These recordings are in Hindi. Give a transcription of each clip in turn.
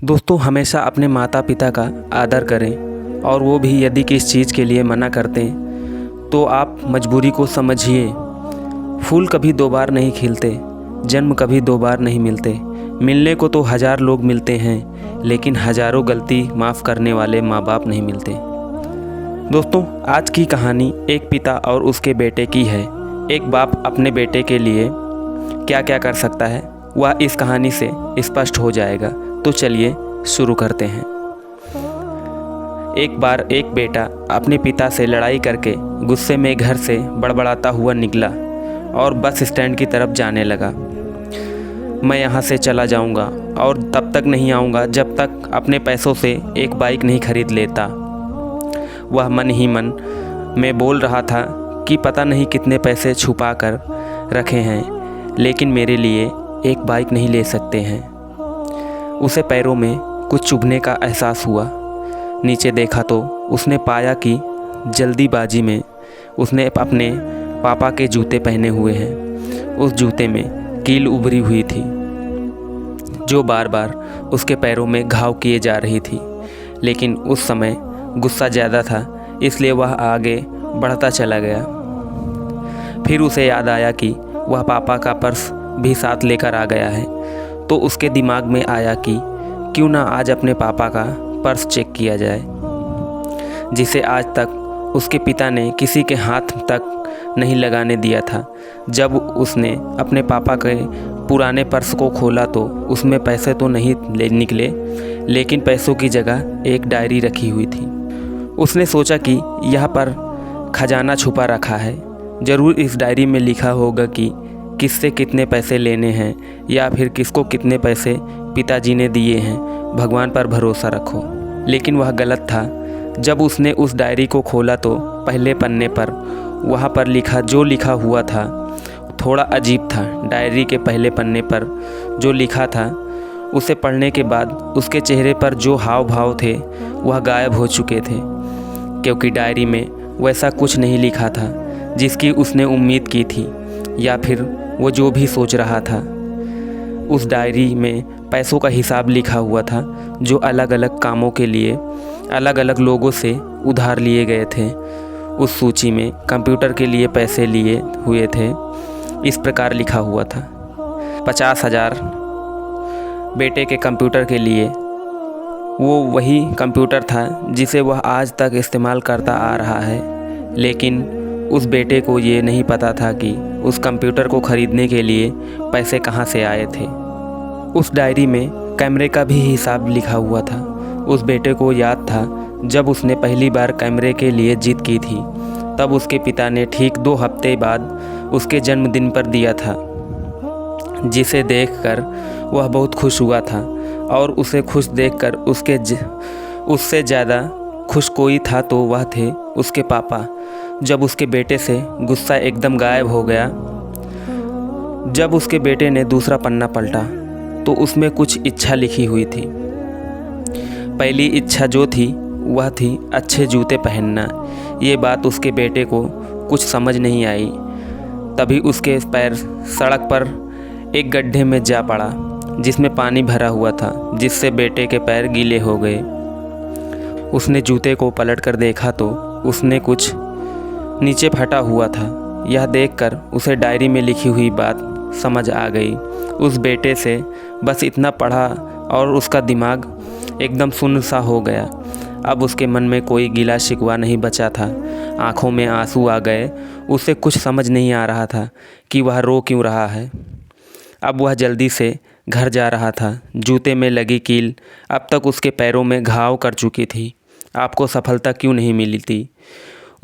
दोस्तों, हमेशा अपने माता पिता का आदर करें और वो भी यदि किसी चीज़ के लिए मना करते हैं तो आप मजबूरी को समझिए। फूल कभी दो बार नहीं खिलते, जन्म कभी दो बार नहीं मिलते। मिलने को तो हज़ार लोग मिलते हैं, लेकिन हज़ारों गलती माफ़ करने वाले माँ बाप नहीं मिलते। दोस्तों, आज की कहानी एक पिता और उसके बेटे की है। एक बाप अपने बेटे के लिए क्या क्या कर सकता है वह इस कहानी से स्पष्ट हो जाएगा। तो चलिए शुरू करते हैं। एक बार एक बेटा अपने पिता से लड़ाई करके गुस्से में घर से बड़बड़ाता हुआ निकला और बस स्टैंड की तरफ जाने लगा। मैं यहाँ से चला जाऊँगा और तब तक नहीं आऊँगा जब तक अपने पैसों से एक बाइक नहीं खरीद लेता। वह मन ही मन में बोल रहा था कि पता नहीं कितने पैसे छुपा कर रखे हैं, लेकिन मेरे लिए एक बाइक नहीं ले सकते हैं। उसे पैरों में कुछ चुभने का एहसास हुआ। नीचे देखा तो उसने पाया कि जल्दीबाजी में उसने अपने पापा के जूते पहने हुए हैं। उस जूते में कील उभरी हुई थी जो बार बार उसके पैरों में घाव किए जा रही थी। लेकिन उस समय गुस्सा ज़्यादा था, इसलिए वह आगे बढ़ता चला गया। फिर उसे याद आया कि वह पापा का पर्स भी साथ लेकर आ गया है, तो उसके दिमाग में आया कि क्यों ना आज अपने पापा का पर्स चेक किया जाए, जिसे आज तक उसके पिता ने किसी के हाथ तक नहीं लगाने दिया था। जब उसने अपने पापा के पुराने पर्स को खोला तो उसमें पैसे तो नहीं निकले, लेकिन पैसों की जगह एक डायरी रखी हुई थी। उसने सोचा कि यहाँ पर खजाना छुपा रखा है, ज़रूर इस डायरी में लिखा होगा कि किससे कितने पैसे लेने हैं या फिर किसको कितने पैसे पिताजी ने दिए हैं। भगवान पर भरोसा रखो। लेकिन वह गलत था। जब उसने उस डायरी को खोला तो पहले पन्ने पर वहाँ पर जो लिखा हुआ था थोड़ा अजीब था। डायरी के पहले पन्ने पर जो लिखा था उसे पढ़ने के बाद उसके चेहरे पर जो हाव भाव थे वह गायब हो चुके थे, क्योंकि डायरी में वैसा कुछ नहीं लिखा था जिसकी उसने उम्मीद की थी, या फिर वो जो भी सोच रहा था। उस डायरी में पैसों का हिसाब लिखा हुआ था जो अलग अलग कामों के लिए अलग अलग लोगों से उधार लिए गए थे। उस सूची में कंप्यूटर के लिए पैसे लिए हुए थे। इस प्रकार लिखा हुआ था 50,000 बेटे के कंप्यूटर के लिए। वो वही कंप्यूटर था जिसे वह आज तक इस्तेमाल करता आ रहा है, लेकिन उस बेटे को ये नहीं पता था कि उस कंप्यूटर को ख़रीदने के लिए पैसे कहाँ से आए थे। उस डायरी में कैमरे का भी हिसाब लिखा हुआ था। उस बेटे को याद था जब उसने पहली बार कैमरे के लिए जिद की थी, तब उसके पिता ने ठीक 2 हफ्ते बाद उसके जन्मदिन पर दिया था, जिसे देखकर वह बहुत खुश हुआ था। और उसे खुश देखकर उससे ज़्यादा खुश कोई था तो वह थे उसके पापा। जब उसके बेटे से गुस्सा एकदम गायब हो गया। जब उसके बेटे ने दूसरा पन्ना पलटा तो उसमें कुछ इच्छा लिखी हुई थी। पहली इच्छा जो थी वह थी अच्छे जूते पहनना। ये बात उसके बेटे को कुछ समझ नहीं आई। तभी उसके पैर सड़क पर एक गड्ढे में जा पड़ा जिसमें पानी भरा हुआ था, जिससे बेटे के पैर गीले हो गए। उसने जूते को पलट कर देखा तो उसने कुछ नीचे फटा हुआ था। यह देखकर उसे डायरी में लिखी हुई बात समझ आ गई। उस बेटे से बस इतना पढ़ा और उसका दिमाग एकदम सुन्न सा हो गया। अब उसके मन में कोई गिला शिकवा नहीं बचा था। आँखों में आंसू आ गए। उसे कुछ समझ नहीं आ रहा था कि वह रो क्यों रहा है। अब वह जल्दी से घर जा रहा था। जूते में लगी कील अब तक उसके पैरों में घाव कर चुकी थी। आपको सफलता क्यों नहीं मिली थी?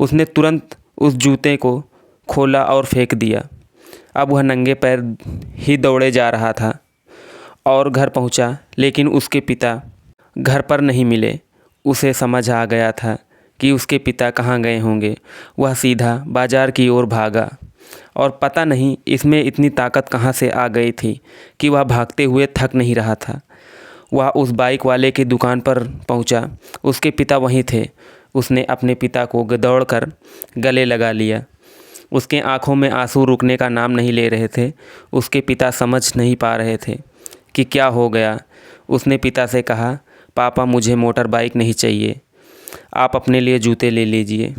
उसने तुरंत उस जूते को खोला और फेंक दिया। अब वह नंगे पैर ही दौड़े जा रहा था और घर पहुंचा, लेकिन उसके पिता घर पर नहीं मिले। उसे समझ आ गया था कि उसके पिता कहाँ गए होंगे। वह सीधा बाज़ार की ओर भागा और पता नहीं इसमें इतनी ताकत कहाँ से आ गई थी कि वह भागते हुए थक नहीं रहा था। वह उस बाइक वाले की दुकान पर पहुंचा। उसके पिता वहीं थे। उसने अपने पिता को दौड़कर गले लगा लिया। उसके आंखों में आंसू रुकने का नाम नहीं ले रहे थे। उसके पिता समझ नहीं पा रहे थे कि क्या हो गया। उसने पिता से कहा, पापा मुझे मोटर बाइक नहीं चाहिए, आप अपने लिए जूते ले लीजिए।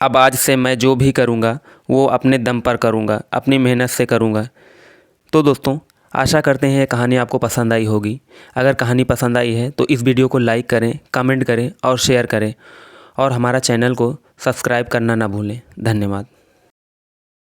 अब आज से मैं जो भी करूँगा वो अपने दम पर करूँगा, अपनी मेहनत से करूँगा। तो दोस्तों, आशा करते हैं ये कहानी आपको पसंद आई होगी। अगर कहानी पसंद आई है तो इस वीडियो को लाइक करें, कमेंट करें और शेयर करें, और हमारा चैनल को सब्सक्राइब करना ना भूलें। धन्यवाद।